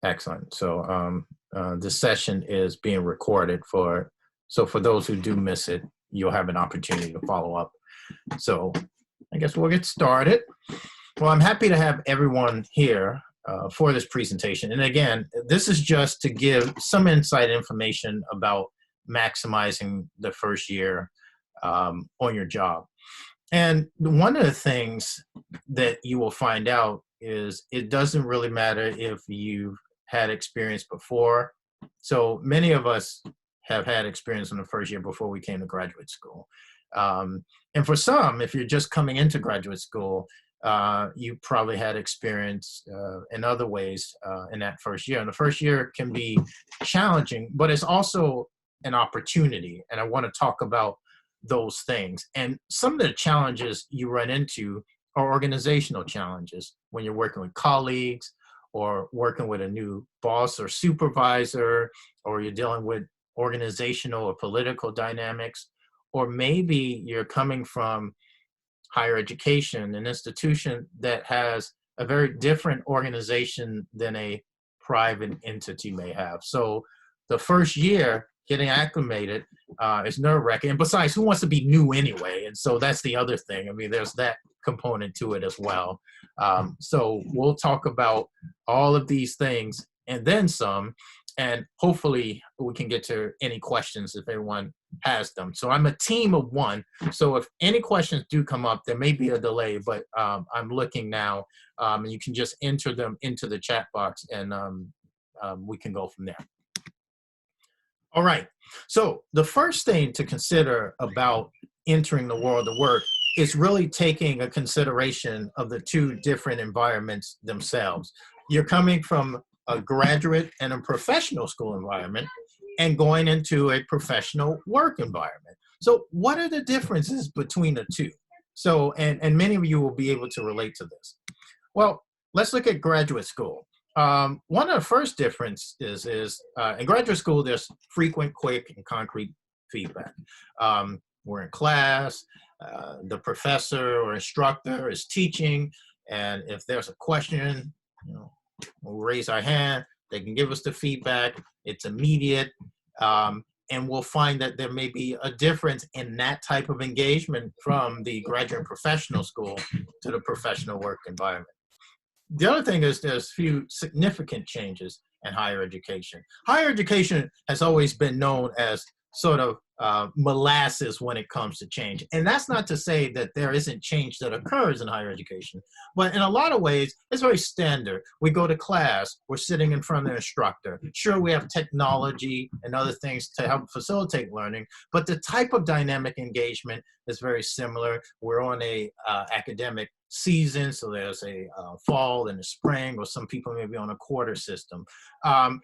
Excellent. So this session is being recorded so for those who do miss it, you'll have an opportunity to follow up. So I guess we'll get started. Well, I'm happy to have everyone here for this presentation. And again, this is just to give some insight information about maximizing the first year on your job. And one of the things that you will find out is it doesn't really matter if you've had experience before. So many of us have had experience in the first year before we came to graduate school. And for some, if you're just coming into graduate school, you probably had experience in other ways in that first year. And the first year can be challenging, but it's also an opportunity. And I want to talk about those things. And some of the challenges you run into are organizational challenges when you're working with colleagues or working with a new boss or supervisor, or you're dealing with organizational or political dynamics, or maybe you're coming from higher education, an institution that has a very different organization than a private entity may have. So the first year, getting acclimated is nerve-wracking. And besides, who wants to be new anyway? And so that's the other thing. I mean, there's that component to it as well. So we'll talk about all of these things and then some, and hopefully we can get to any questions if everyone has them. So I'm a team of one. So if any questions do come up, there may be a delay, but I'm looking now, and you can just enter them into the chat box, and we can go from there. All right, so the first thing to consider about entering the world of work is really taking a consideration of the two different environments themselves. You're coming from a graduate and a professional school environment and going into a professional work environment. So what are the differences between the two? So, and many of you will be able to relate to this. Well, let's look at graduate school. One of the first differences is in graduate school, there's frequent, quick, and concrete feedback. We're in class, the professor or instructor is teaching, and if there's a question, we'll raise our hand, they can give us the feedback, it's immediate, and we'll find that there may be a difference in that type of engagement from the graduate and professional school to the professional work environment. The other thing is there's few significant changes in higher education. Higher education has always been known as sort of molasses when it comes to change. And that's not to say that there isn't change that occurs in higher education, but in a lot of ways, it's very standard. We go to class, we're sitting in front of the instructor. Sure, we have technology and other things to help facilitate learning, but the type of dynamic engagement is very similar. We're on a academic season, so there's a fall and a spring, or some people may be on a quarter system.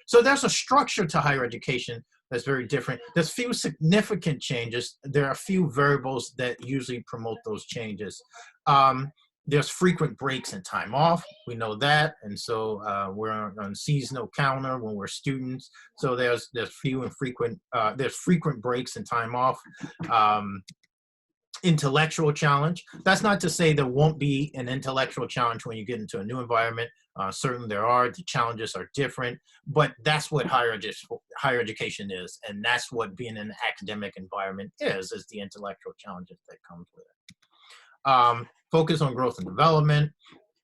So there's a structure to higher education that's very different. There's few significant changes. There are a few variables that usually promote those changes. There's frequent breaks and time off. We know that, and so we're on seasonal calendar when we're students. So there's few and frequent. There's frequent breaks and time off. Intellectual challenge. That's not to say there won't be an intellectual challenge when you get into a new environment. Certainly there are. The challenges are different, but that's what higher education is, and that's what being in an academic environment is the intellectual challenges that comes with it. Focus on growth and development,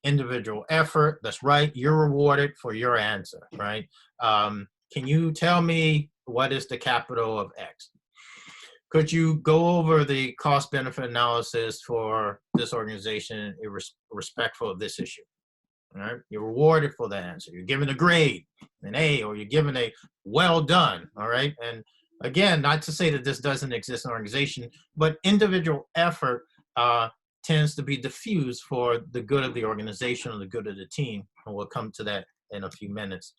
individual effort. That's right. You're rewarded for your answer, right? Can you tell me what is the capital of X? Could you go over the cost-benefit analysis for this organization respectful of this issue? All right, you're rewarded for that answer. You're given a grade, an A, or you're given a well done. All right, and again, not to say that this doesn't exist in an organization, but individual effort tends to be diffused for the good of the organization or the good of the team, and we'll come to that in a few minutes.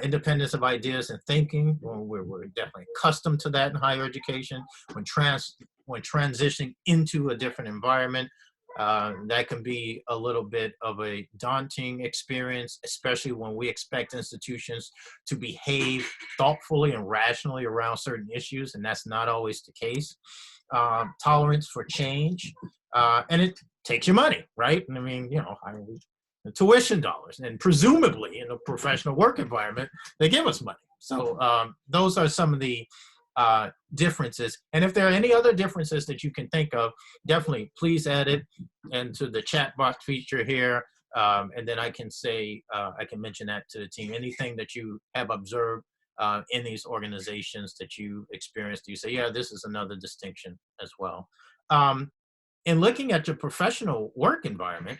Independence of ideas and thinking, well, we're definitely accustomed to that in higher education. When transitioning into a different environment, that can be a little bit of a daunting experience, especially when we expect institutions to behave thoughtfully and rationally around certain issues, and that's not always the case. Tolerance for change, and it takes your money, right? I mean, tuition dollars, and presumably in a professional work environment, they give us money. So those are some of the differences. And if there are any other differences that you can think of, definitely please add it into the chat box feature here. And then I can say, I can mention that to the team. Anything that you have observed in these organizations that you experienced, you say, yeah, this is another distinction as well. In looking at your professional work environment,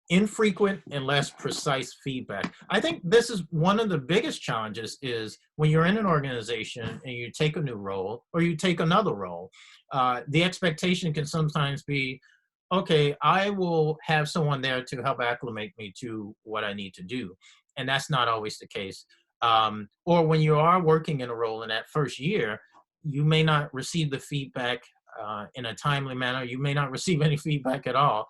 infrequent and less precise feedback. I think this is one of the biggest challenges is when you're in an organization and you take a new role or you take another role, the expectation can sometimes be, okay, I will have someone there to help acclimate me to what I need to do. And that's not always the case. Or when you are working in a role in that first year, you may not receive the feedback in a timely manner. You may not receive any feedback at all.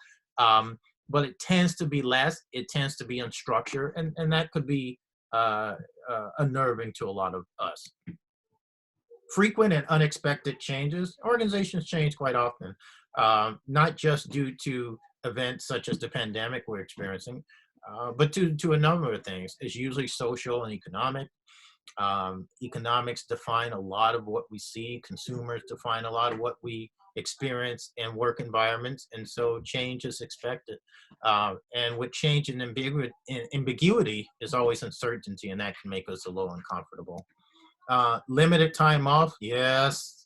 But it tends to be less, it tends to be unstructured, and that could be unnerving to a lot of us. Frequent and unexpected changes. Organizations change quite often, not just due to events such as the pandemic we're experiencing, but to a number of things. It's usually social and economic. Economics define a lot of what we see. Consumers define a lot of what we experience in work environments, and so change is expected. And with change and ambiguity is always uncertainty, and that can make us a little uncomfortable. Limited time off, yes,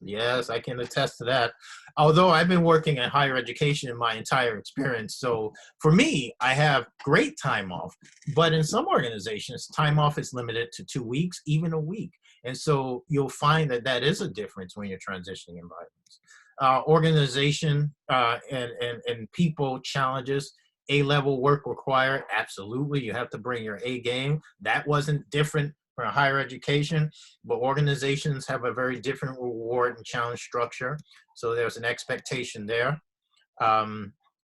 I can attest to that. Although I've been working in higher education in my entire experience, so for me, I have great time off, but in some organizations, time off is limited to 2 weeks, even a week. And so you'll find that that is a difference when you're transitioning environments. Organization and people challenges. A-level work required, absolutely. You have to bring your A game. That wasn't different for higher education, but organizations have a very different reward and challenge structure. So there's an expectation there.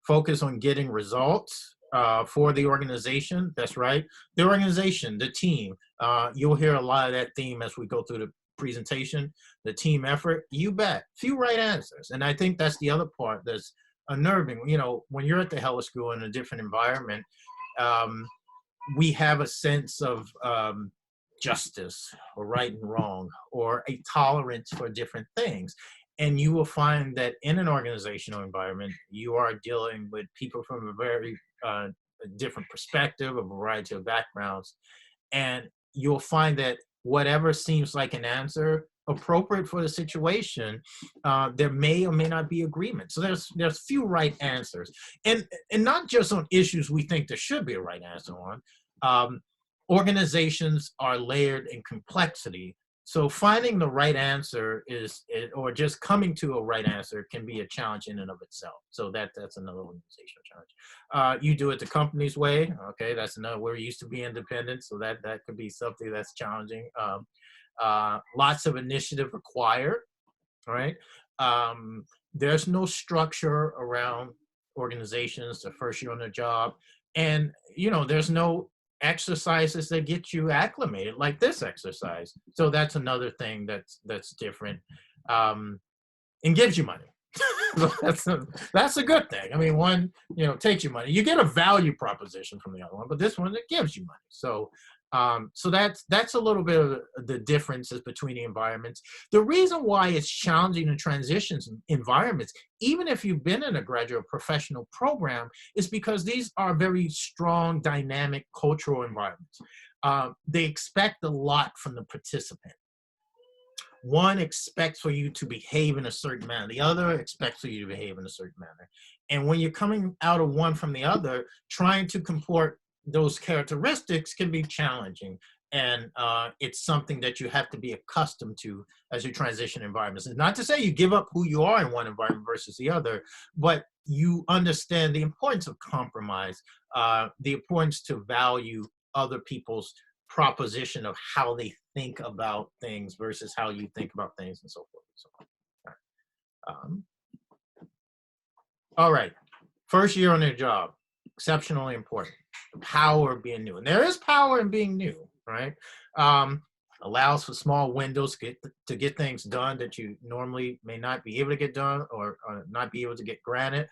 Focus on getting results for the organization. That's right. The organization, the team. You'll hear a lot of that theme as we go through the presentation. The team effort, you bet. Few right answers. And I think that's the other part that's unnerving. You know, when you're at the Hella School in a different environment, we have a sense of justice or right and wrong or a tolerance for different things. And you will find that in an organizational environment, you are dealing with people from a very different perspective, a variety of backgrounds. And you'll find that whatever seems like an answer appropriate for the situation, there may or may not be agreement. So there's few right answers. And not just on issues we think there should be a right answer on. Organizations are layered in complexity. So finding the right answer or just coming to a right answer can be a challenge in and of itself. So that's another organizational challenge. You do it the company's way. Okay, that's another. We're used to be independent, so that could be something that's challenging. Lots of initiative required. Right. There's no structure around organizations the first year on the job, and there's no exercises that get you acclimated like this exercise. So that's another thing that's different, and gives you money. that's a good thing. I mean, one takes you money. You get a value proposition from the other one, but this one, it gives you money. So that's a little bit of the differences between the environments. The reason why it's challenging to transition environments, even if you've been in a graduate professional program, is because these are very strong, dynamic cultural environments. They expect a lot from the participant. One expects for you to behave in a certain manner. The other expects for you to behave in a certain manner. And when you're coming out of one from the other, trying to comport those characteristics can be challenging. And it's something that you have to be accustomed to as you transition environments. It's not to say you give up who you are in one environment versus the other, but you understand the importance of compromise, the importance to value other people's proposition of how they think about things versus how you think about things, and so forth and so on. All right. First year on their job, exceptionally important. The power of being new. And there is power in being new, right? allows for small windows to get things done that you normally may not be able to get done, or not be able to get granted.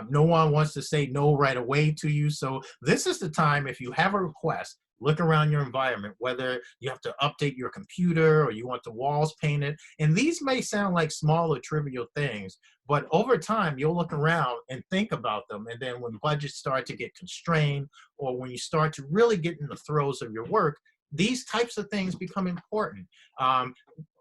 No one wants to say no right away to you. So this is the time, if you have a request, look around your environment, whether you have to update your computer or you want the walls painted. And these may sound like small or trivial things, but over time, you'll look around and think about them. And then when budgets start to get constrained, or when you start to really get in the throes of your work, these types of things become important. Um,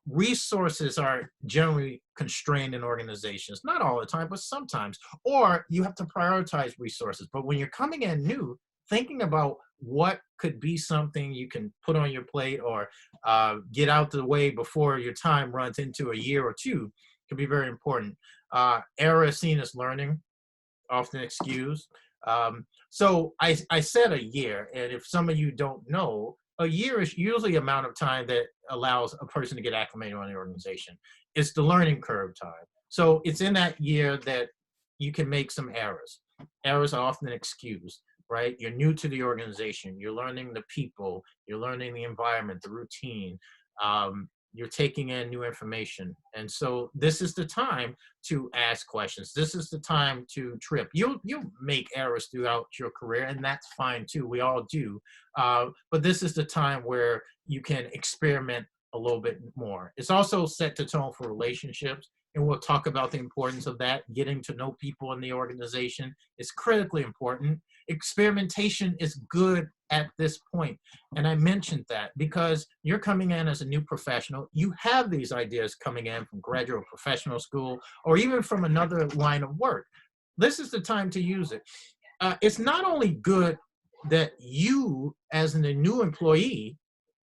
Resources are generally constrained in organizations, not all the time, but sometimes, or you have to prioritize resources. But when you're coming in new, thinking about what could be something you can put on your plate, or get out the way before your time runs into a year or two can be very important. Error is seen as learning, often excused. So I said a year, and if some of you don't know, a year is usually the amount of time that allows a person to get acclimated on the organization. It's the learning curve time. So it's in that year that you can make some errors. Errors are often excused, right? You're new to the organization. You're learning the people. You're learning the environment, the routine. You're taking in new information. And so this is the time to ask questions. This is the time to trip. You'll make errors throughout your career, and that's fine too. We all do. But this is the time where you can experiment a little bit more. It's also set the tone for relationships, and we'll talk about the importance of that. Getting to know people in the organization is critically important. Experimentation is good at this point. And I mentioned that because you're coming in as a new professional. You have these ideas coming in from graduate professional school, or even from another line of work. This is the time to use it. It's not only good that you, as a new employee,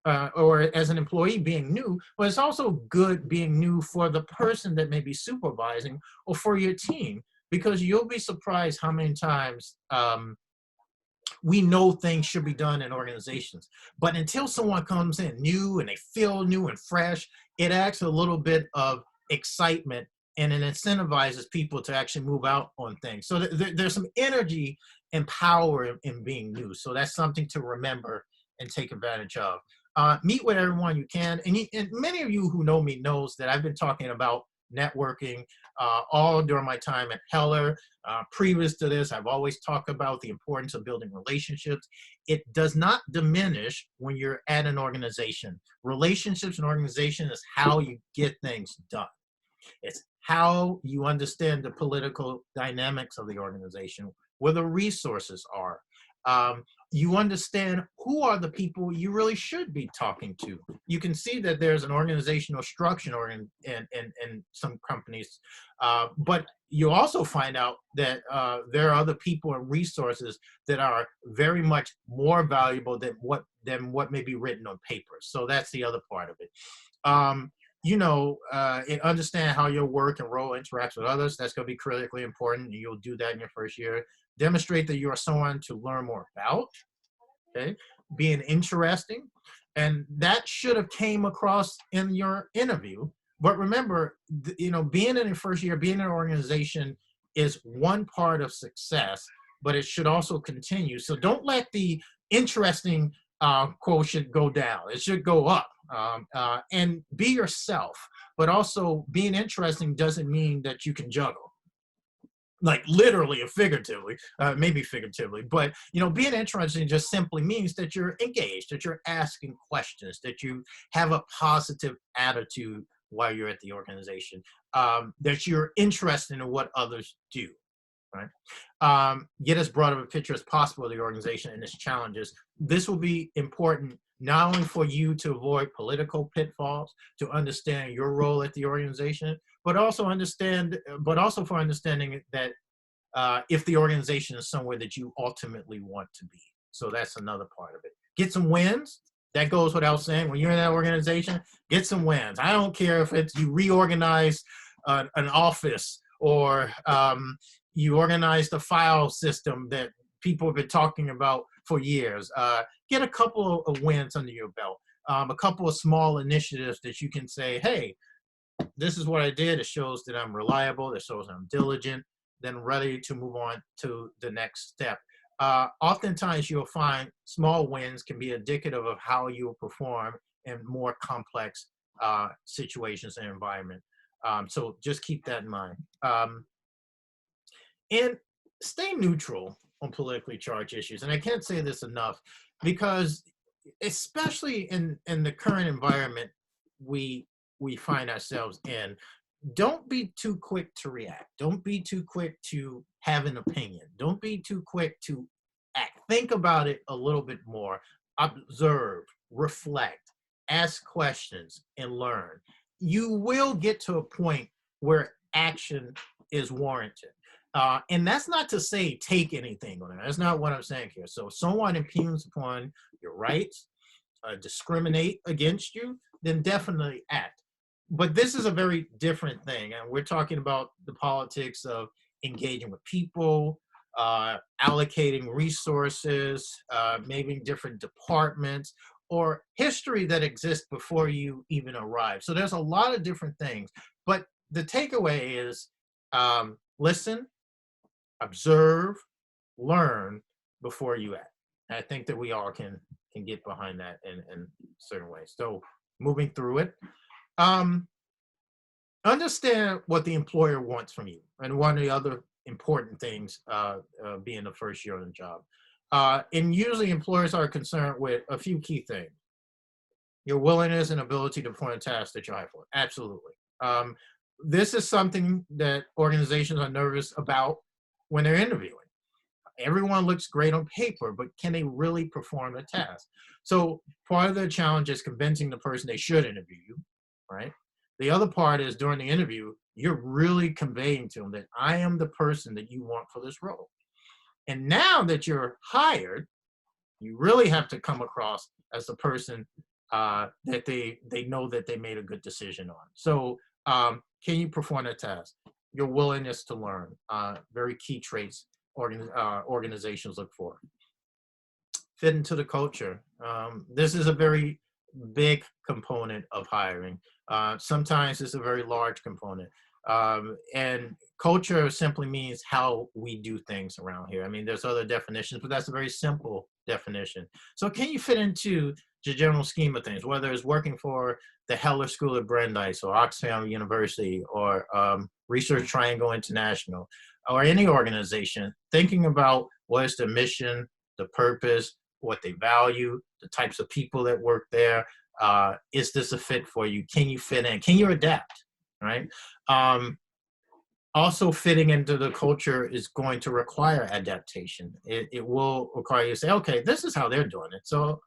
or as an employee being new, but it's also good being new for the person that may be supervising, or for your team, because you'll be surprised how many times we know things should be done in organizations. But until someone comes in new and they feel new and fresh, it adds a little bit of excitement, and it incentivizes people to actually move out on things. So there's some energy and power in being new. So that's something to remember and take advantage of. Meet with everyone you can. And many of you who know me knows that I've been talking about networking all during my time at Heller. Previous to this, I've always talked about the importance of building relationships. It does not diminish when you're at an organization. Relationships and organization is how you get things done. It's how you understand the political dynamics of the organization, where the resources are. You understand who are the people you really should be talking to. You can see that there's an organizational structure in some companies, but you also find out that there are other people and resources that are very much more valuable than what may be written on paper. So that's the other part of it. And understand how your work and role interacts with others. That's going to be critically important. You'll do that in your first year. Demonstrate that you are someone to learn more about. Okay, being interesting, and that should have came across in your interview. But remember, being in your first year, being in an organization is one part of success, but it should also continue. So don't let the interesting quotient go down. It should go up. And be yourself, but also being interesting doesn't mean that you can juggle, like literally or figuratively, maybe figuratively, but being interesting just simply means that you're engaged, that you're asking questions, that you have a positive attitude while you're at the organization, that you're interested in what others do. Right? Get as broad of a picture as possible of the organization and its challenges. This will be important not only for you to avoid political pitfalls, to understand your role at the organization, but also for understanding that if the organization is somewhere that you ultimately want to be. So that's another part of it. Get some wins. That goes without saying. When you're in that organization, get some wins. I don't care if it's you reorganize an office, or you organize the file system that people have been talking about for years. Get a couple of wins under your belt, a couple of small initiatives that you can say, hey, this is what I did. It shows that I'm reliable. It shows I'm diligent, then ready to move on to the next step. Oftentimes you'll find small wins can be indicative of how you'll perform in more complex situations and environment. So just keep that in mind. And stay neutral on politically charged issues. And I can't say this enough, because especially in the current environment we find ourselves in, don't be too quick to react. Don't be too quick to have an opinion. Don't be too quick to act. Think about it a little bit more. Observe, reflect, ask questions, and learn. You will get to a point where action is warranted. And that's not to say take anything on it. That's not what I'm saying here. So if someone impugns upon your rights, discriminate against you, then definitely act. But this is a very different thing. And we're talking about the politics of engaging with people, allocating resources, maybe different departments, or history that exists before you even arrive. So there's a lot of different things. But the takeaway is listen, observe, learn before you act. And I think that we all can get behind that in certain ways. So moving through it, understand what the employer wants from you. And one of the other important things being the first year on the job. And usually employers are concerned with a few key things. Your willingness and ability to perform a task that you're hired for. Absolutely. This is something that organizations are nervous about when they're interviewing. Everyone looks great on paper, but can they really perform the task? So part of the challenge is convincing the person they should interview you, right? The other part is during the interview, you're really conveying to them that I am the person that you want for this role. And now that you're hired, you really have to come across as the person that they know that they made a good decision on. So can you perform a task? Your willingness to learn, very key traits organizations look for. Fit into the culture. This is a very big component of hiring. Sometimes it's a very large component. And culture simply means how we do things around here. I mean, there's other definitions, but that's a very simple definition. So can you fit into the general scheme of things, whether it's working for the Heller School at Brandeis or Oxfam University or Research Triangle International or any organization, thinking about what is the mission, the purpose, what they value, the types of people that work there. Is this a fit for you? Can you fit in? Can you adapt, right? Also fitting into the culture is going to require adaptation. It will require you to say, okay, this is how they're doing it, so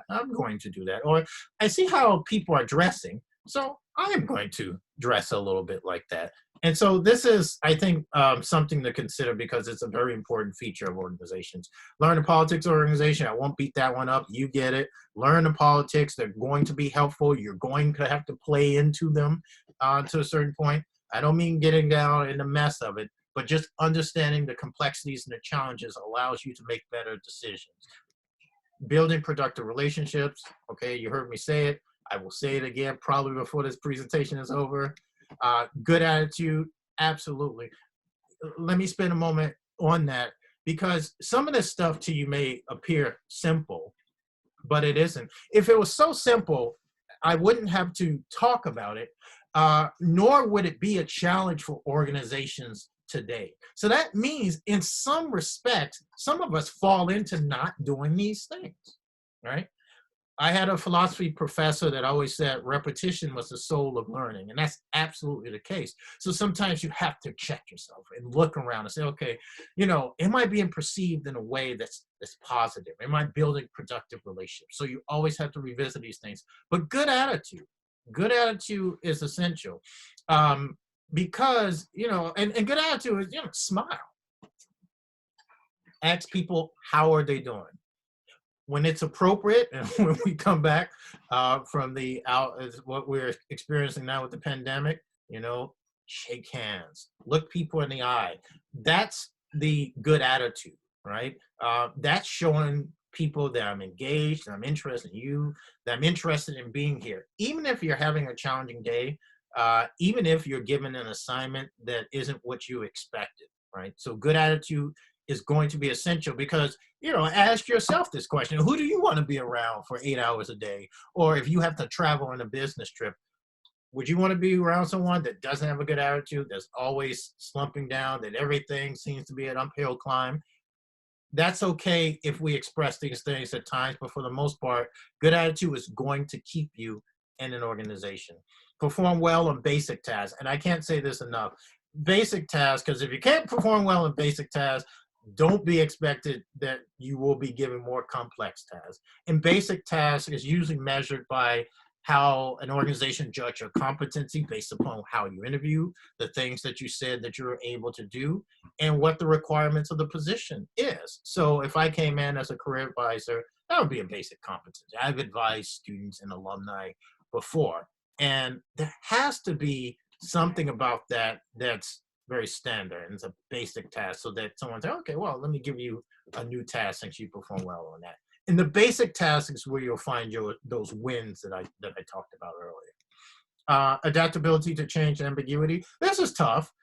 I'm going to do that. Or I see how people are dressing, so I am going to dress a little bit like that. And so this is, I think, something to consider because it's a very important feature of organizations. Learn the politics of organization. I won't beat that one up. You get it. Learn the politics. They're going to be helpful. You're going to have to play into them to a certain point. I don't mean getting down in the mess of it, but just understanding the complexities and the challenges allows you to make better decisions. Building productive relationships. Okay, you heard me say it. I will say it again probably before this presentation is over. Good attitude, absolutely. Let me spend a moment on that because some of this stuff to you may appear simple, but it isn't. If it was so simple, I wouldn't have to talk about it, nor would it be a challenge for organizations today. So that means in some respects, some of us fall into not doing these things, right? I had a philosophy professor that always said repetition was the soul of learning, and that's absolutely the case. So sometimes you have to check yourself and look around and say, okay, you know, am I being perceived in a way that's positive? Am I building productive relationships? So you always have to revisit these things. But good attitude is essential because, you know, and good attitude is, you know, smile. Ask people, how are they doing? When it's appropriate, and when we come back from what we're experiencing now with the pandemic, you know, shake hands, look people in the eye. That's the good attitude, right? That's showing people that I'm engaged, that I'm interested in you, that I'm interested in being here. Even if you're having a challenging day, even if you're given an assignment that isn't what you expected, right? So good attitude is going to be essential because, ask yourself this question: who do you want to be around for 8 hours a day? Or if you have to travel on a business trip, would you want to be around someone that doesn't have a good attitude, that's always slumping down, that everything seems to be an uphill climb? That's okay if we express these things at times, but for the most part, good attitude is going to keep you in an organization. Perform well on basic tasks. And I can't say this enough. Basic tasks, because if you can't perform well in basic tasks, don't be expected that you will be given more complex tasks. And basic tasks is usually measured by how an organization judge your competency based upon how you interview, the things that you said that you were able to do, and what the requirements of the position is. So if I came in as a career advisor, that would be a basic competency. I've advised students and alumni before, and there has to be something about that that's very standard and it's a basic task, so that someone says, okay, well, let me give you a new task since you perform well on that. And the basic tasks is where you'll find those wins that I talked about earlier. Adaptability to change and ambiguity. This is tough,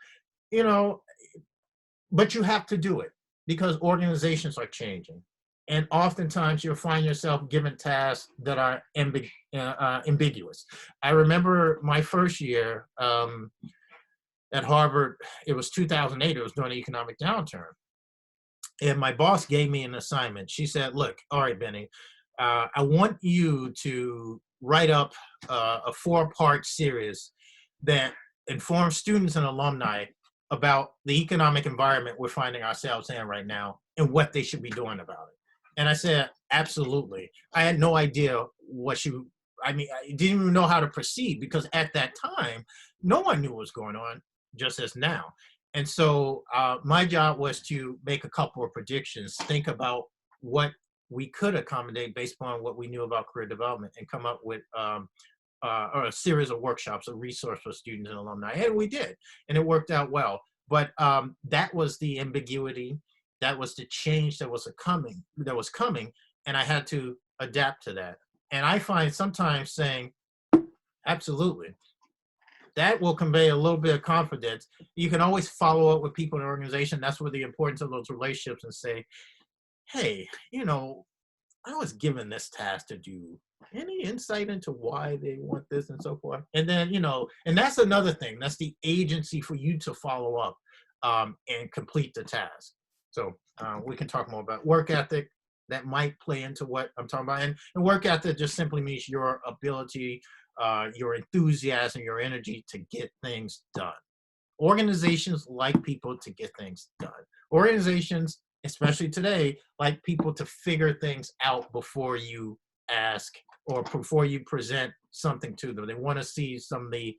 but you have to do it because organizations are changing. And oftentimes you'll find yourself given tasks that are ambiguous. I remember my first year at Harvard, it was 2008, it was during the economic downturn. And my boss gave me an assignment. She said, look, all right, Benny, I want you to write up a 4-part series that informs students and alumni about the economic environment we're finding ourselves in right now and what they should be doing about it. And I said, absolutely. I had no idea I didn't even know how to proceed because at that time, no one knew what was going on, just as now. And so my job was to make a couple of predictions, think about what we could accommodate based upon what we knew about career development, and come up with or a series of workshops, a resource for students and alumni. And we did, and it worked out well. But that was the ambiguity, that was the change that was coming, and I had to adapt to that. And I find sometimes saying, absolutely, that will convey a little bit of confidence. You can always follow up with people in the organization. That's where the importance of those relationships, and say, hey, I was given this task to do. Any insight into why they want this and so forth? And then, and that's another thing. That's the agency for you to follow up and complete the task. So we can talk more about work ethic. That might play into what I'm talking about. And work ethic just simply means your ability, your enthusiasm, your energy to get things done. Organizations like people to get things done. Organizations, especially today, like people to figure things out before you ask or before you present something to them. They want to see some of the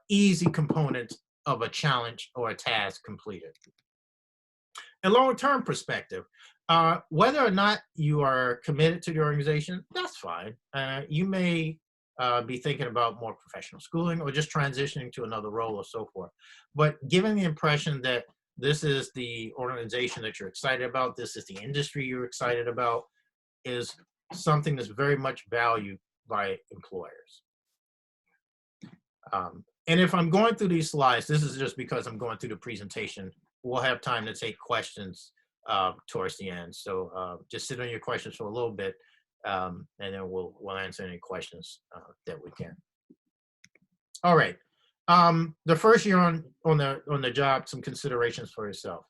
easy components of a challenge or a task completed. A long-term perspective, whether or not you are committed to the organization, that's fine. You may be thinking about more professional schooling or just transitioning to another role or so forth. But given the impression that this is the organization that you're excited about, this is the industry you're excited about, is something that's very much valued by employers. And if I'm going through these slides, this is just because I'm going through the presentation. We'll have time to take questions towards the end. So just sit on your questions for a little bit, and then we'll answer any questions that we can. All right. The first year on the job, some considerations for yourself.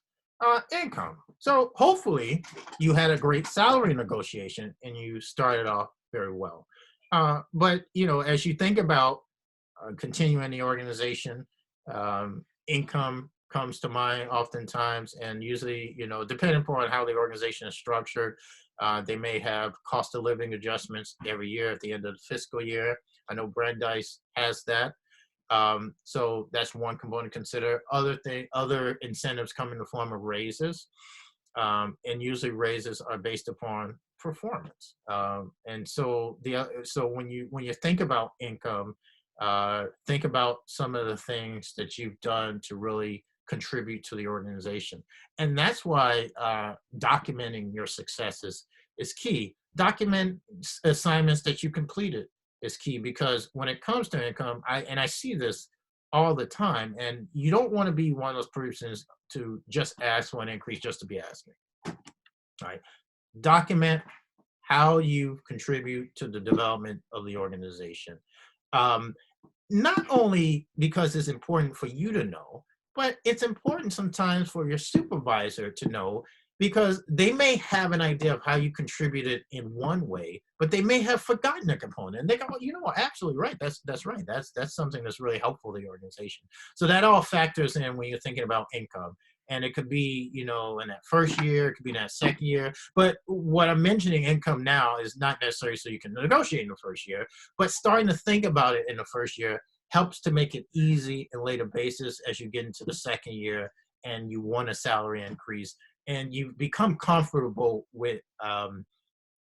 Income. So hopefully you had a great salary negotiation and you started off very well. But as you think about continuing the organization, income comes to mind oftentimes, and usually, depending upon how the organization is structured, they may have cost of living adjustments every year at the end of the fiscal year. I know Brandeis has that. So that's one component to consider. Other incentives come in the form of raises, and usually raises are based upon performance. And so when you think about income, think about some of the things that you've done to really contribute to the organization. And that's why documenting your successes is key. Document assignments that you completed is key, because when it comes to income, I see this all the time, and you don't want to be one of those persons to just ask for an increase just to be asking. All right. Document how you contribute to the development of the organization. Um, Not only because it's important for you to know, but it's important sometimes for your supervisor to know, because they may have an idea of how you contributed in one way, but they may have forgotten a component. And they go, well, you know what, absolutely right. That's right. That's something that's really helpful to the organization. So that all factors in when you're thinking about income. And it could be, you know, in that first year, it could be in that second year. But what I'm mentioning income now is not necessarily so you can negotiate in the first year, but starting to think about it in the first year helps to make it easy in later basis as you get into the second year and you want a salary increase and you become comfortable with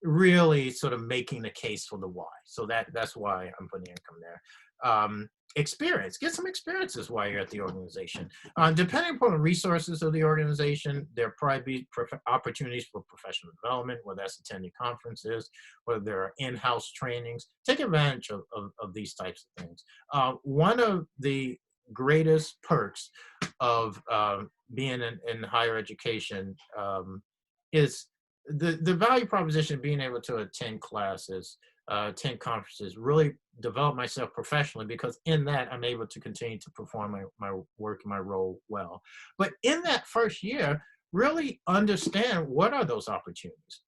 really sort of making the case for the why. So that's why I'm putting income there. Experience, get some experiences while you're at the organization. Depending upon the resources of the organization, there'll probably be opportunities for professional development, whether that's attending conferences, whether there are in-house trainings. Take advantage of these types of things. One of the greatest perks of being in higher education is the value proposition of being able to attend classes, attend conferences, really develop myself professionally, because in that I'm able to continue to perform my work and my role well. But in that first year, really understand what are those opportunities.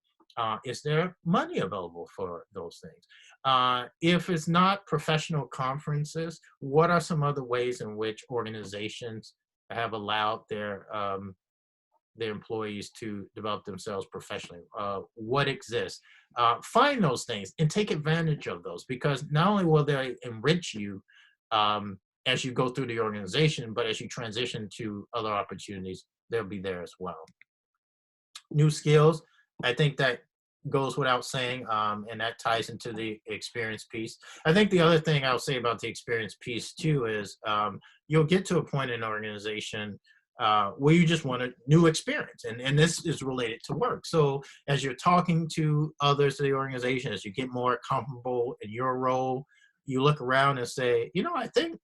Is there money available for those things? If it's not professional conferences, what are some other ways in which organizations have allowed their employees to develop themselves professionally? What exists? Find those things and take advantage of those, because not only will they enrich you as you go through the organization, but as you transition to other opportunities, they'll be there as well. New skills, I think that goes without saying, and that ties into the experience piece. I think the other thing I'll say about the experience piece too is you'll get to a point in an organization where you just want a new experience. And this is related to work. So as you're talking to others in the organization, as you get more comfortable in your role, you look around and say, you know, I think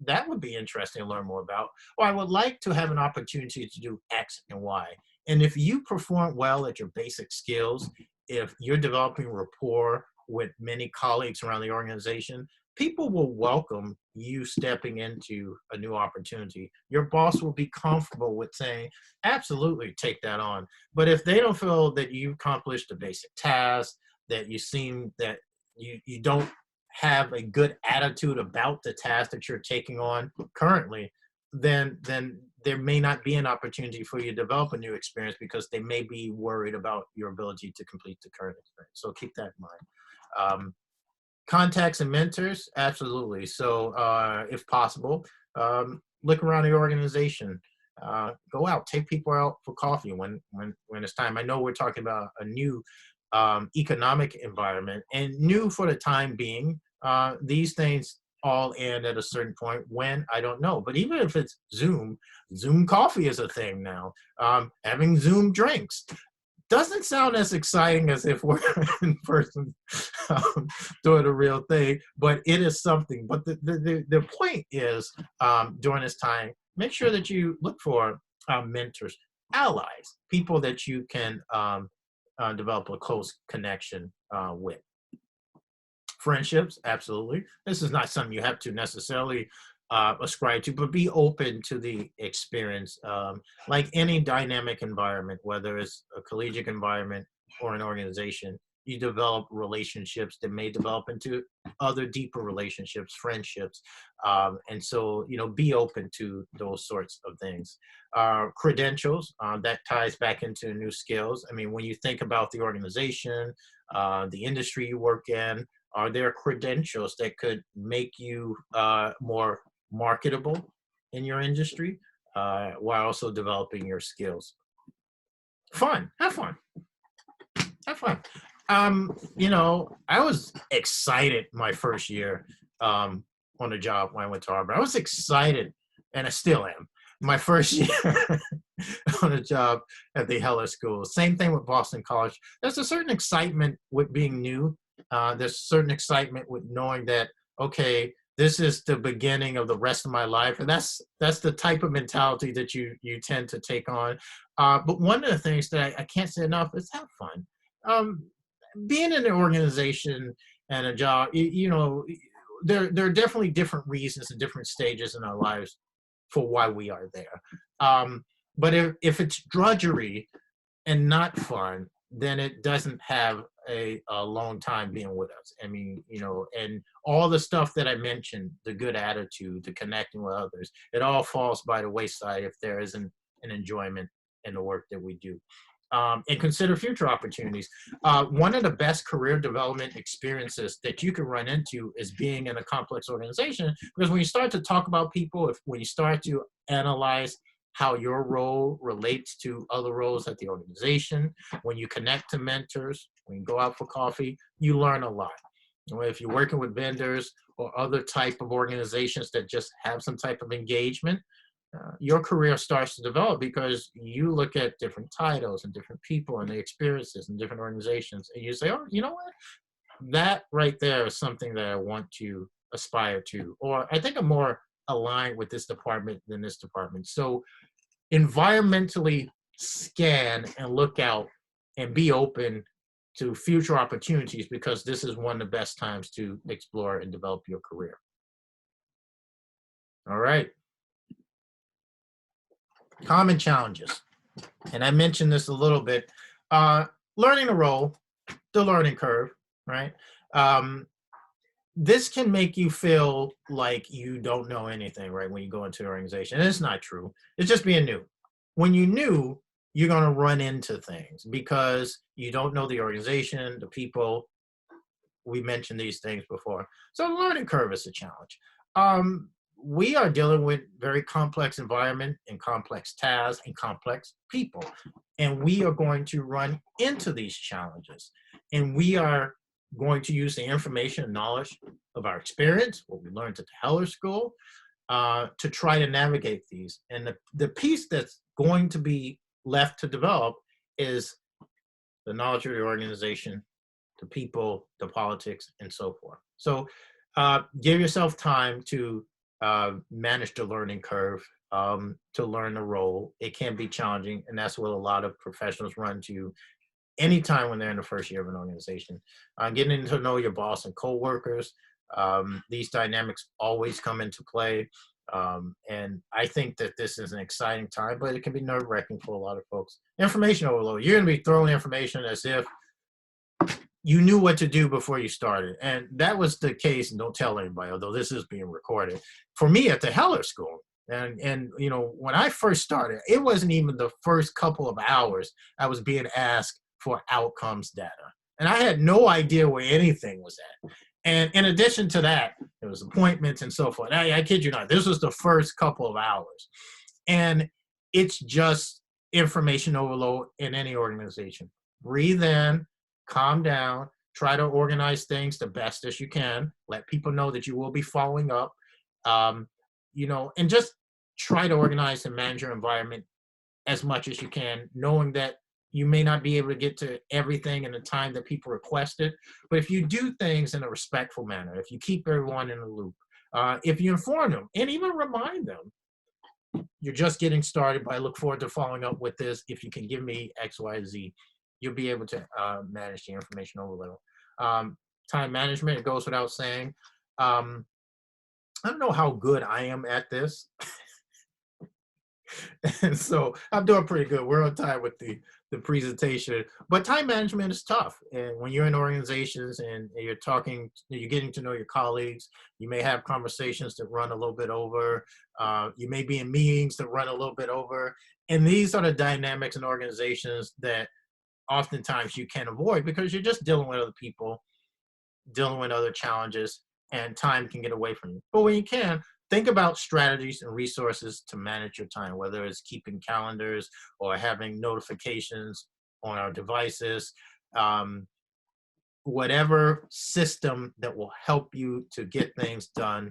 that would be interesting to learn more about, or I would like to have an opportunity to do X and Y. And if you perform well at your basic skills, if you're developing rapport with many colleagues around the organization, people will welcome you stepping into a new opportunity. Your boss will be comfortable with saying, absolutely, take that on. But if they don't feel that you've accomplished a basic task, that you seem that you don't have a good attitude about the task that you're taking on currently, then there may not be an opportunity for you to develop a new experience, because they may be worried about your ability to complete the current experience. So keep that in mind. Contacts and mentors, absolutely. So if possible, look around the organization. Go out, take people out for coffee when it's time. I know we're talking about a new economic environment, and new for the time being. These things all end at a certain point. When, I don't know. But even if it's Zoom coffee is a thing now. Having Zoom drinks doesn't sound as exciting as if we're in person doing a real thing, but it is something. But the point is, during this time, make sure that you look for mentors, allies, people that you can develop a close connection with. Friendships, absolutely. This is not something you have to necessarily ascribe to, but be open to the experience. Like any dynamic environment, whether it's a collegiate environment or an organization, you develop relationships that may develop into other deeper relationships, friendships. And so, you know, be open to those sorts of things. Credentials, that ties back into new skills. I mean, when you think about the organization, the industry you work in, are there credentials that could make you more marketable in your industry while also developing your skills? Fun, have fun, have fun. You know, I was excited my first year on the job when I went to Harvard. I was excited, and I still am. My first year on a job at the Heller School. Same thing with Boston College. There's a certain excitement with being new. There's a certain excitement with knowing that, okay, this is the beginning of the rest of my life. And that's the type of mentality that you tend to take on. But one of the things that I can't say enough is have fun. Um, Being in an organization and a job, you know, there are definitely different reasons and different stages in our lives for why we are there. But if it's drudgery and not fun, then it doesn't have a long time being with us. I mean, you know, and all the stuff that I mentioned, the good attitude, the connecting with others, it all falls by the wayside if there isn't an enjoyment in the work that we do. And consider future opportunities. One of the best career development experiences that you can run into is being in a complex organization, because when you start to talk about people, when you start to analyze how your role relates to other roles at the organization, when you connect to mentors, when you go out for coffee, you learn a lot. You know, if you're working with vendors or other type of organizations that just have some type of engagement, your career starts to develop because you look at different titles and different people and the experiences and different organizations, and you say, oh, you know what? That right there is something that I want to aspire to, or I think I'm more aligned with this department than this department. So environmentally scan and look out and be open to future opportunities, because this is one of the best times to explore and develop your career. All right. Common challenges. And I mentioned this a little bit. Uh, Learning the role, the learning curve, right? Um, this can make you feel like you don't know anything, right? When you go into an organization, and it's not true. It's just being new. When you're new, you're going to run into things because you don't know the organization, the people. We mentioned these things before. So the learning curve is a challenge. Um, we are dealing with very complex environment and complex tasks and complex people. And we are going to run into these challenges. And we are going to use the information and knowledge of our experience, what we learned at the Heller School, to try to navigate these. And the piece that's going to be left to develop is the knowledge of the organization, the people, the politics, and so forth. So give yourself time to manage the learning curve, to learn the role. It can be challenging, and that's what a lot of professionals run to anytime when they're in the first year of an organization. Getting to know your boss and coworkers, these dynamics always come into play. And I think that this is an exciting time, but it can be nerve-wracking for a lot of folks. Information overload. You're going to be throwing information as if you knew what to do before you started. And that was the case, and don't tell anybody, although this is being recorded, for me at the Heller School. And you know, when I first started, it wasn't even the first couple of hours I was being asked for outcomes data. And I had no idea where anything was at. And in addition to that, there was appointments and so forth. I kid you not, this was the first couple of hours. And it's just information overload in any organization. Breathe in, calm down, try to organize things the best as you can, let people know that you will be following up, you know, and just try to organize and manage your environment as much as you can, knowing that you may not be able to get to everything in the time that people requested. But if you do things in a respectful manner, if you keep everyone in the loop, if you inform them and even remind them, you're just getting started, but I look forward to following up with this. If you can give me X, Y, Z, you'll be able to manage the information overload. Time management, it goes without saying. I don't know how good I am at this. And so I'm doing pretty good. We're on time with the presentation, but time management is tough. And when you're in organizations and you're talking, you're getting to know your colleagues, you may have conversations that run a little bit over. You may be in meetings that run a little bit over. And these are the dynamics in organizations that oftentimes you can avoid because you're just dealing with other people, dealing with other challenges, and time can get away from you. But when you can, think about strategies and resources to manage your time, whether it's keeping calendars or having notifications on our devices, whatever system that will help you to get things done.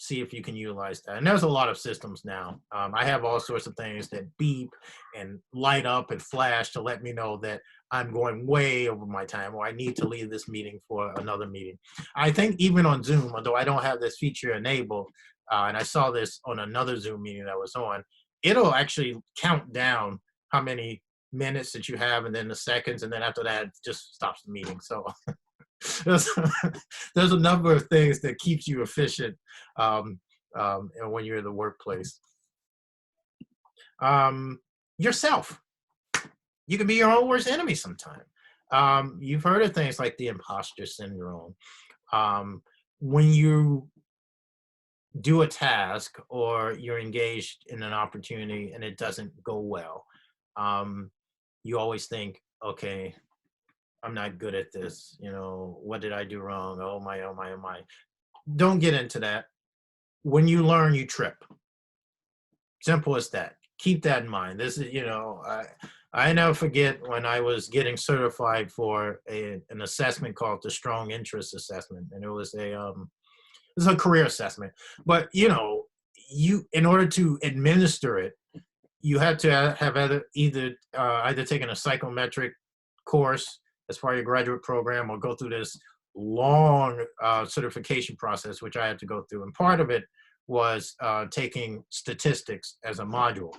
see if you can utilize that. And there's a lot of systems now. I have all sorts of things that beep and light up and flash to let me know that I'm going way over my time or I need to leave this meeting for another meeting. I think even on Zoom, although I don't have this feature enabled, and I saw this on another Zoom meeting that I was on, it'll actually count down how many minutes that you have and then the seconds, and then after that it just stops the meeting. So there's, there's a number of things that keeps you efficient when you're in the workplace. Yourself. You can be your own worst enemy sometimes. You've heard of things like the imposter syndrome. When you do a task or you're engaged in an opportunity and it doesn't go well, you always think, okay, I'm not good at this. You know, what did I do wrong? Oh my, oh my, oh my. Don't get into that. When you learn, you trip. Simple as that. Keep that in mind. This is, you know, I never forget when I was getting certified for an assessment called the Strong Interest Assessment, and it was a career assessment. But you know, in order to administer it, you had to have either taken a psychometric course as part of your graduate program or go through this long certification process, which I had to go through. And part of it was taking statistics as a module.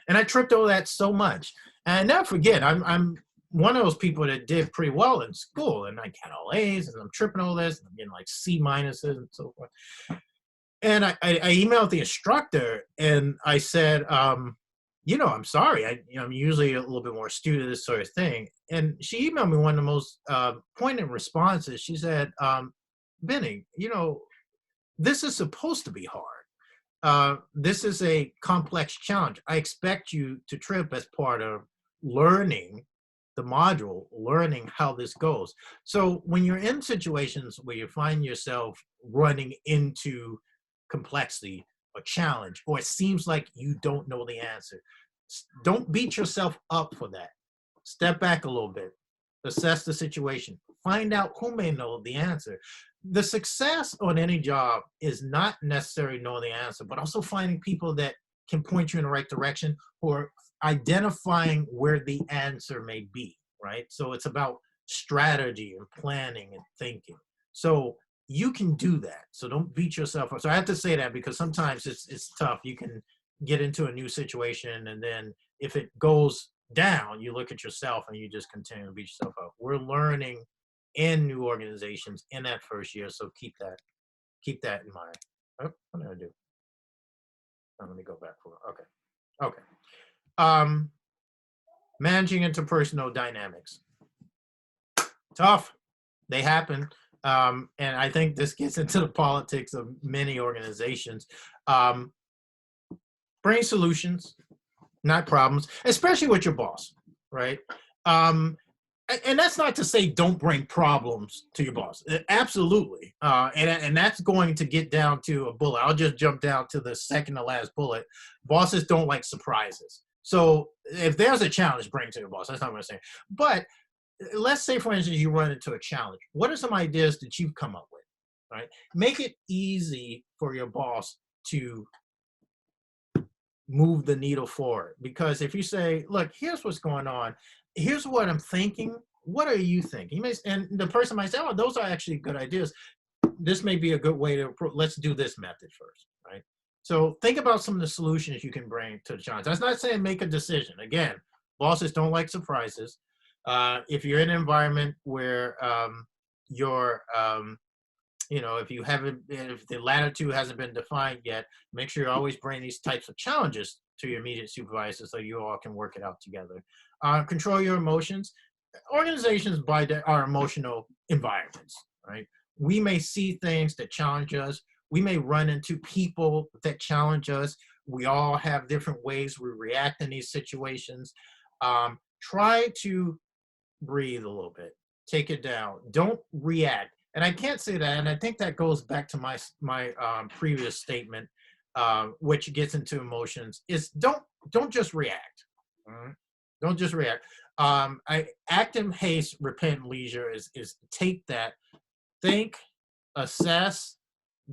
And I tripped over that so much. And I never forget, I'm one of those people that did pretty well in school, and I got all A's, and I'm tripping over this, and I'm getting like C minuses and so forth. And I emailed the instructor, and I said, you know, I'm sorry. I'm usually a little bit more astute to this sort of thing. And she emailed me one of the most poignant responses. She said, Benny, you know, this is supposed to be hard. This is a complex challenge. I expect you to trip as part of learning the module, learning how this goes. So when you're in situations where you find yourself running into complexity or challenge, or it seems like you don't know the answer, don't beat yourself up for that. Step back a little bit, assess the situation, find out who may know the answer. The success on any job is not necessarily knowing the answer, but also finding people that can point you in the right direction or identifying where the answer may be, right? So it's about strategy and planning and thinking. So you can do that. So don't beat yourself up. So I have to say that because sometimes it's tough. You can get into a new situation, and then if it goes down, you look at yourself and you just continue to beat yourself up. We're learning in new organizations in that first year, so keep that in mind. Oh, what did I do? Oh, let me go back for it. Okay. Managing interpersonal dynamics. Tough. They happen. And I think this gets into the politics of many organizations. Bring solutions, not problems, especially with your boss, right? And that's not to say don't bring problems to your boss. Absolutely. And that's going to get down to a bullet. I'll just jump down to the second to last bullet. Bosses don't like surprises. So if there's a challenge, bring it to your boss. That's not what I'm saying. But let's say, for instance, you run into a challenge. What are some ideas that you've come up with, right? Make it easy for your boss to move the needle forward. Because if you say, look, here's what's going on. Here's what I'm thinking. What are you thinking? And the person might say, oh, those are actually good ideas. This may be a good way to, let's do this method first, right? So think about some of the solutions you can bring to the challenge. That's not saying make a decision. Again, bosses don't like surprises. If you're in an environment where if the latitude hasn't been defined yet, make sure you always bring these types of challenges to your immediate supervisor so you all can work it out together. Control your emotions. Organizations are emotional environments, right? We may see things that challenge us. We may run into people that challenge us. We all have different ways we react in these situations. Try to breathe a little bit. Take it down. Don't react. And I can't say that, and I think that goes back to my previous statement, which gets into emotions, is don't just react. Don't just react. Act in haste, repent in leisure is take that, think, assess,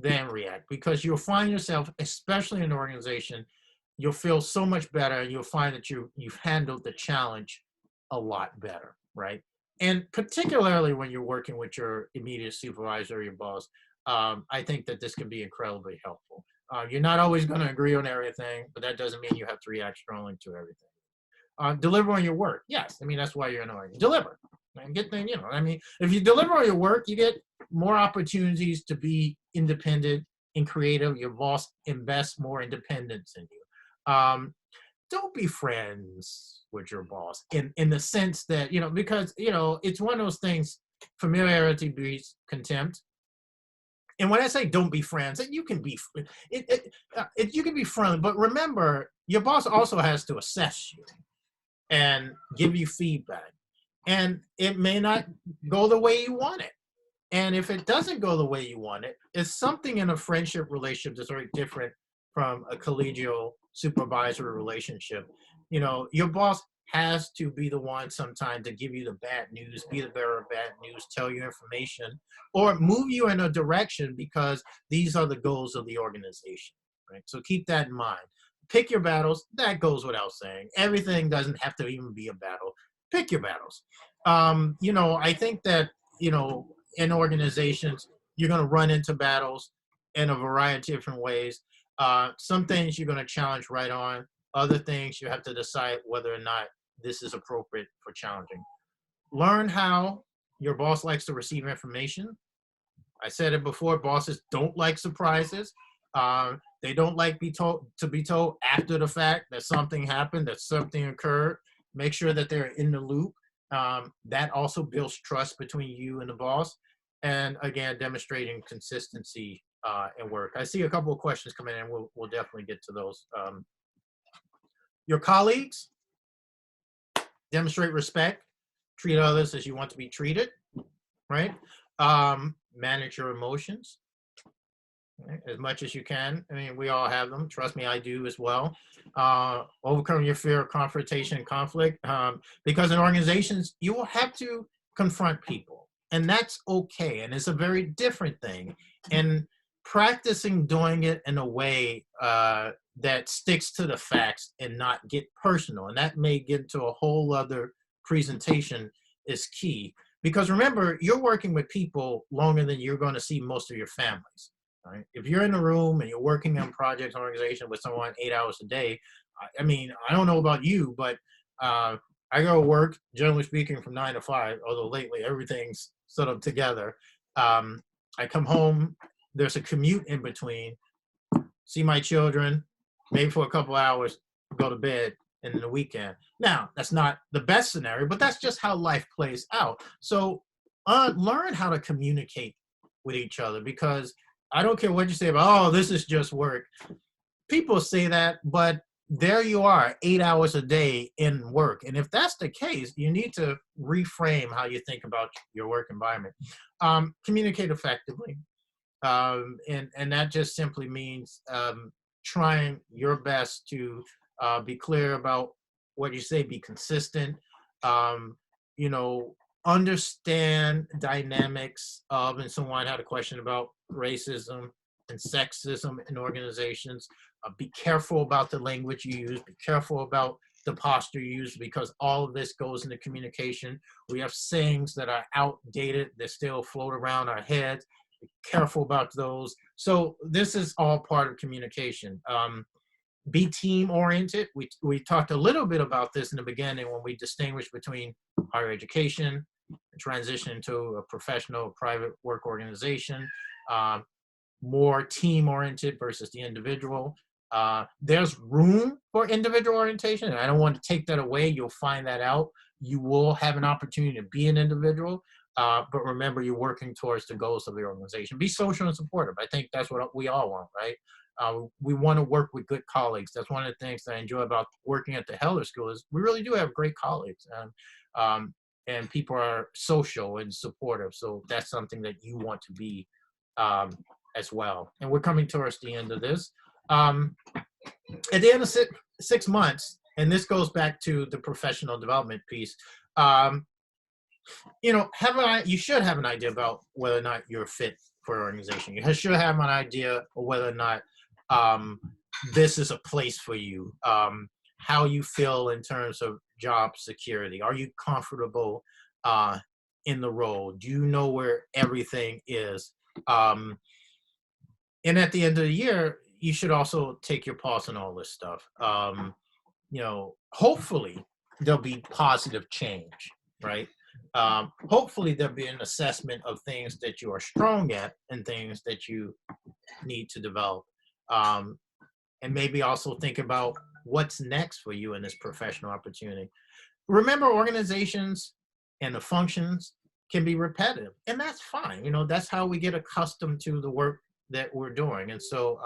then react, because you'll find yourself, especially in an organization, you'll feel so much better, and you'll find that you've handled the challenge a lot better, right? And particularly when you're working with your immediate supervisor or your boss, I think that this can be incredibly helpful. You're not always going to agree on everything, but that doesn't mean you have to react strongly to everything. Deliver on your work. Yes, I mean, that's why you're annoying. Deliver and get things, I mean, if you deliver on your work, you get more opportunities to be independent and creative. Your boss invests more independence in you. Don't be friends with your boss in the sense that, because, it's one of those things, familiarity breeds contempt. And when I say don't be friends, you can be, you can be friendly, but remember, your boss also has to assess you and give you feedback. And it may not go the way you want it. And if it doesn't go the way you want it, it's something in a friendship relationship that's very different from a collegial supervisory relationship. Your boss has to be the one sometimes to give you the bad news, be the bearer of bad news, tell you information, or move you in a direction, because these are the goals of the organization, right? So keep that in mind. Pick your battles. That goes without saying. Everything doesn't have to even be a battle. Pick your battles. I think that, in organizations, you're going to run into battles in a variety of different ways. Some things you're going to challenge right on. Other things you have to decide whether or not this is appropriate for challenging. Learn how your boss likes to receive information. I said it before, bosses don't like surprises. They don't like to be told after the fact that something happened, that something occurred. Make sure that they're in the loop. That also builds trust between you and the boss. And again, demonstrating consistency in work. I see a couple of questions coming in. We'll definitely get to those. Your colleagues, demonstrate respect. Treat others as you want to be treated, right? Manage your emotions, right, as much as you can. I mean, we all have them. Trust me, I do as well. Overcome your fear of confrontation and conflict, because in organizations, you will have to confront people, and that's okay. And it's a very different thing. And practicing doing it in a way that sticks to the facts and not get personal, and that may get into a whole other presentation, is key. Because remember, you're working with people longer than you're going to see most of your families. Right? If you're in a room and you're working on projects, organization with someone 8 hours a day, I mean, I don't know about you, but I go to work, generally speaking, from 9 to 5, although lately everything's sort of together. I come home, there's a commute in between, see my children, maybe for a couple hours, go to bed, and then the weekend. Now, that's not the best scenario, but that's just how life plays out. So learn how to communicate with each other, because I don't care what you say about, oh, this is just work. People say that, but there you are, 8 hours a day in work. And if that's the case, you need to reframe how you think about your work environment. Communicate effectively. And that just simply means trying your best to be clear about what you say, be consistent, understand dynamics of, and someone had a question about racism and sexism in organizations. Be careful about the language you use, be careful about the posture you use, because all of this goes into communication. We have sayings that are outdated, that still float around our heads. Be careful about those. So this is all part of communication. Be team oriented. We talked a little bit about this in the beginning when we distinguished between higher education, transition to a professional private work organization, more team oriented versus the individual. There's room for individual orientation, and I don't want to take that away. You'll find that out. You will have an opportunity to be an individual, but remember, you're working towards the goals of the organization. Be social and supportive. I think that's what we all want, right? We want to work with good colleagues. That's one of the things that I enjoy about working at the Heller School, is we really do have great colleagues, and people are social and supportive. So that's something that you want to be as well. And we're coming towards the end of this. At the end of 6 months, and this goes back to the professional development piece, You know, you should have an idea about whether or not you're fit for an organization. You should have an idea of whether or not um, this is a place for you. How you feel in terms of job security. Are you comfortable uh, in the role? Do you know where everything is? Um, and at the end of the year, you should also take your pulse on all this stuff. You know, hopefully there'll be positive change, right? Hopefully there'll be an assessment of things that you are strong at and things that you need to develop. Um, and maybe also think about what's next for you in this professional opportunity. Remember, organizations and the functions can be repetitive, and that's fine. You know, that's how we get accustomed to the work that we're doing. And so,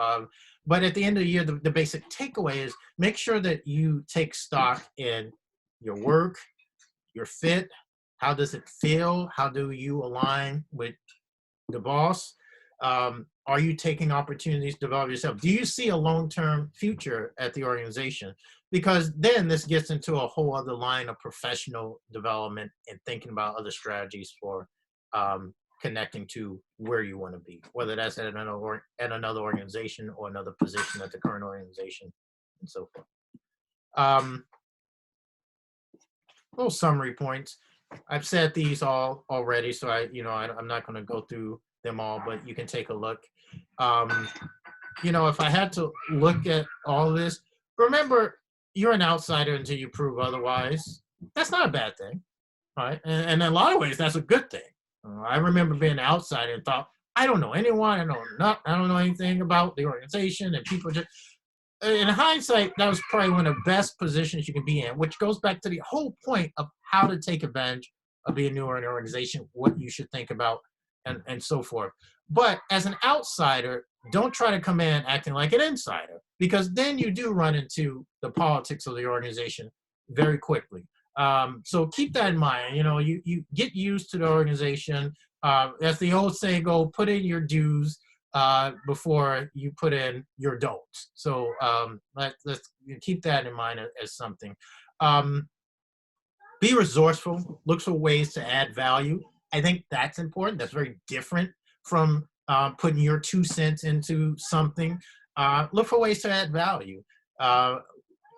but at the end of the year, the basic takeaway is make sure that you take stock in your work, your fit. How does it feel? How do you align with the boss? Are you taking opportunities to develop yourself? Do you see a long-term future at the organization? Because then this gets into a whole other line of professional development and thinking about other strategies for connecting to where you want to be, whether that's at another organization or another position at the current organization, and so forth. Little summary points. I've said these all already, so I'm not going to go through them all, but you can take a look. You know, if I had to look at all of this, remember, you're an outsider until you prove otherwise. That's not a bad thing, right? And in a lot of ways, that's a good thing. I remember being an outsider and thought, I don't know anyone, I don't know anything about the organization, and people just. In hindsight, that was probably one of the best positions you can be in, which goes back to the whole point of how to take advantage of being new in an organization, what you should think about, and so forth. But as an outsider, don't try to come in acting like an insider, because then you do run into the politics of the organization very quickly. So keep that in mind. You know, you get used to the organization. As the old saying go, put in your dues before you put in your don'ts. So let's keep that in mind as something. Um, be resourceful. Look for ways to add value. I think that's important. That's very different from putting your 2 cents into something. Look for ways to add value. Uh,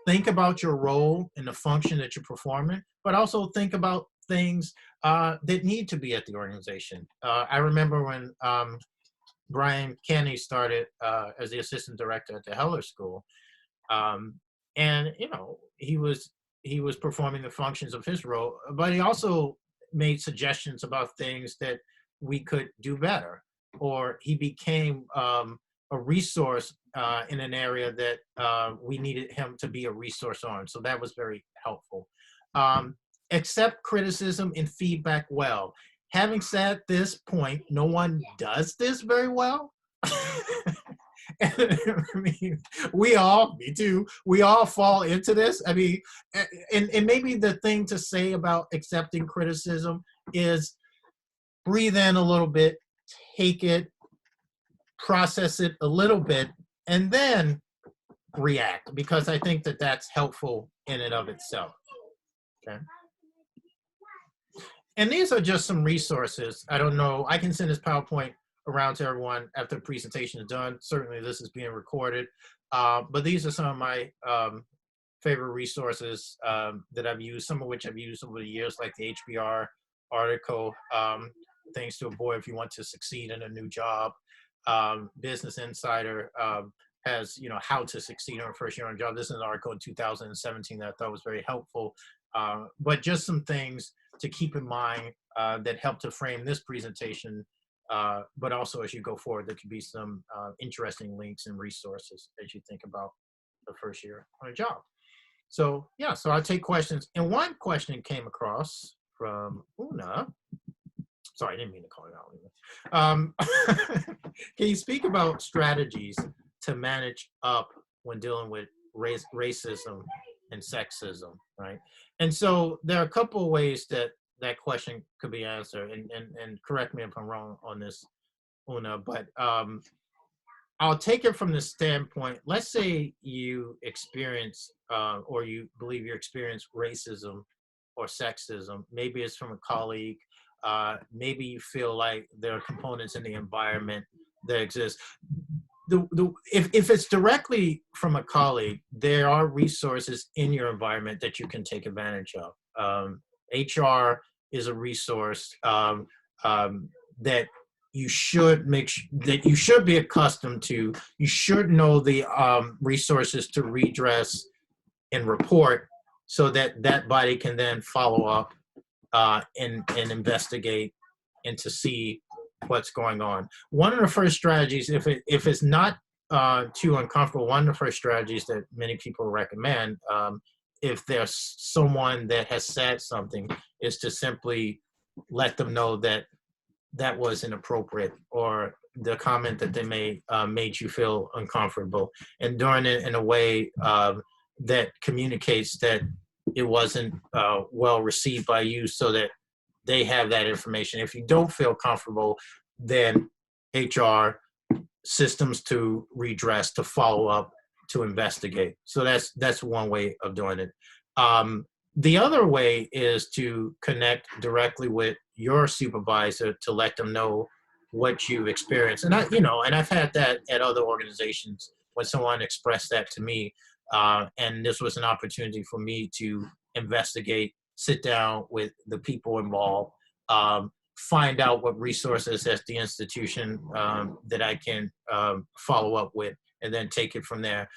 think about your role and the function that you're performing, but also think about things that need to be at the organization. I remember when Brian Kenny started as the assistant director at the Heller School, and you know he was performing the functions of his role, but he also made suggestions about things that we could do better, or he became a resource in an area that we needed him to be a resource on. So that was very helpful. Accept criticism and feedback well. Having said this point, no one does this very well. I mean, me too, we all fall into this. I mean, and maybe the thing to say about accepting criticism is breathe in a little bit, take it, process it a little bit, and then react, because I think that that's helpful in and of itself. Okay. And these are just some resources. I don't know. I can send this PowerPoint around to everyone after the presentation is done. Certainly this is being recorded. But these are some of my favorite resources that I've used, some of which I've used over the years, like the HBR article, Things to Avoid If You Want to Succeed in a New Job. Business Insider has, you know, how to succeed on a first year on a job. This is an article in 2017 that I thought was very helpful. But just some things to keep in mind that help to frame this presentation, but also as you go forward, there could be some interesting links and resources as you think about the first year on a job. So yeah, so I'll take questions. And one question came across from Una. Sorry, I didn't mean to call it out. Can you speak about strategies to manage up when dealing with racism and sexism, right? And so there are a couple of ways that that question could be answered, and correct me if I'm wrong on this, Una, but I'll take it from the standpoint, let's say you experience or you believe you experience racism or sexism. Maybe it's from a colleague. Maybe you feel like there are components in the environment that exist. If it's directly from a colleague, there are resources in your environment that you can take advantage of. HR is a resource that you should that you should be accustomed to. You should know the resources to redress and report, so that that body can then follow up and investigate and to see what's going on. One of the first strategies, if it's not too uncomfortable, one of the first strategies that many people recommend, if there's someone that has said something, is to simply let them know that that was inappropriate, or the comment that they made made you feel uncomfortable, and doing it in a way that communicates that it wasn't well received by you, so that they have that information. If you don't feel comfortable, then HR, systems to redress, to follow up, to investigate. So that's one way of doing it. The other way is to connect directly with your supervisor to let them know what you've experienced. And I've had that at other organizations when someone expressed that to me, and this was an opportunity for me to investigate, sit down with the people involved, find out what resources at the institution that I can follow up with, and then take it from there.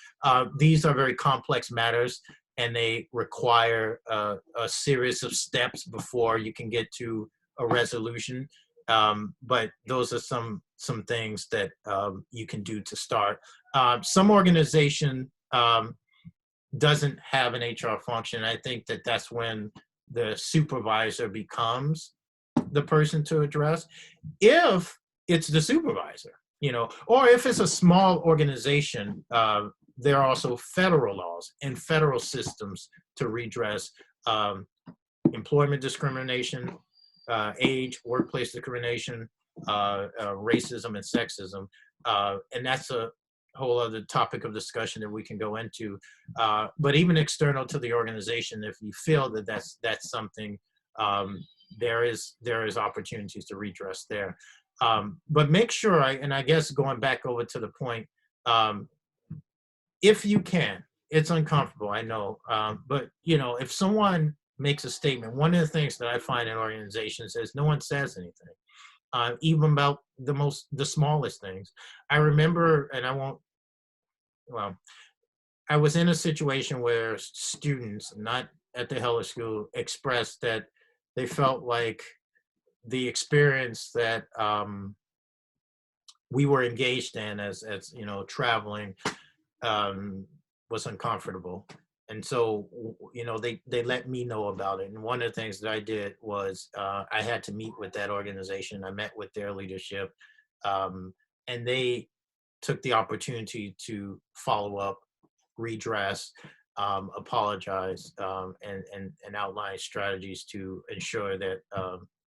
These are very complex matters, and they require a series of steps before you can get to a resolution. But those are some things that you can do to start. Some organization doesn't have an HR function. I think that that's when the supervisor becomes the person to address, if it's the supervisor, or if it's a small organization. There are also federal laws and federal systems to redress employment discrimination, age, workplace discrimination, racism, and sexism. And that's a whole other topic of discussion that we can go into. But even external to the organization, if you feel that that's something, there is opportunities to redress there. But make sure, and I guess going back over to the point, if you can, it's uncomfortable, I know, but if someone makes a statement, one of the things that I find in organizations is no one says anything, even about the smallest things. I remember, and I was in a situation where students, not at the Heller School, expressed that they felt like the experience that we were engaged in as traveling was uncomfortable. And so, they let me know about it. And one of the things that I did was I had to meet with that organization. I met with their leadership, and they took the opportunity to follow up, redress, apologize, and outline strategies to ensure that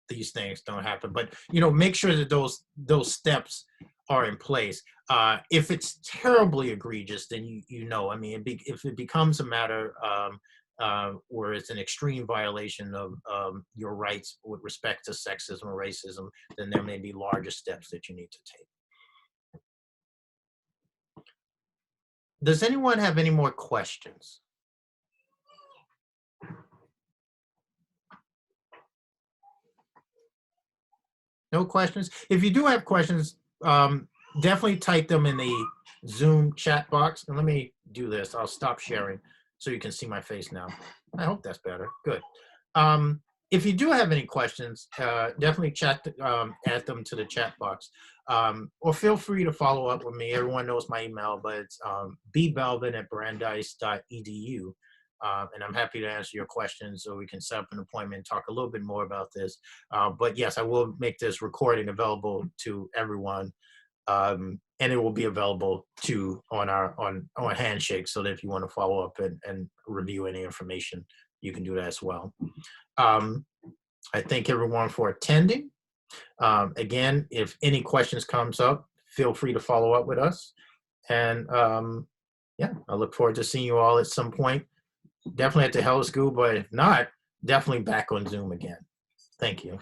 these things don't happen. But make sure that those steps are in place. If it's terribly egregious, then if it becomes a matter where it's an extreme violation of your rights with respect to sexism or racism, then there may be larger steps that you need to take. Does anyone have any more questions? No questions? If you do have questions, definitely type them in the Zoom chat box. And let me do this. I'll stop sharing so you can see my face now. I hope that's better. Good. If you do have any questions, definitely add them to the chat box. Or feel free to follow up with me. Everyone knows my email, but it's bbelvin@brandeis.edu. And I'm happy to answer your questions, so we can set up an appointment and talk a little bit more about this. But yes, I will make this recording available to everyone. And it will be available on Handshake, so that if you want to follow up and review any information, you can do that as well. I thank everyone for attending. Again, if any questions comes up, feel free to follow up with us. And I look forward to seeing you all at some point. Definitely at the Heller School, but if not, definitely back on Zoom again. Thank you.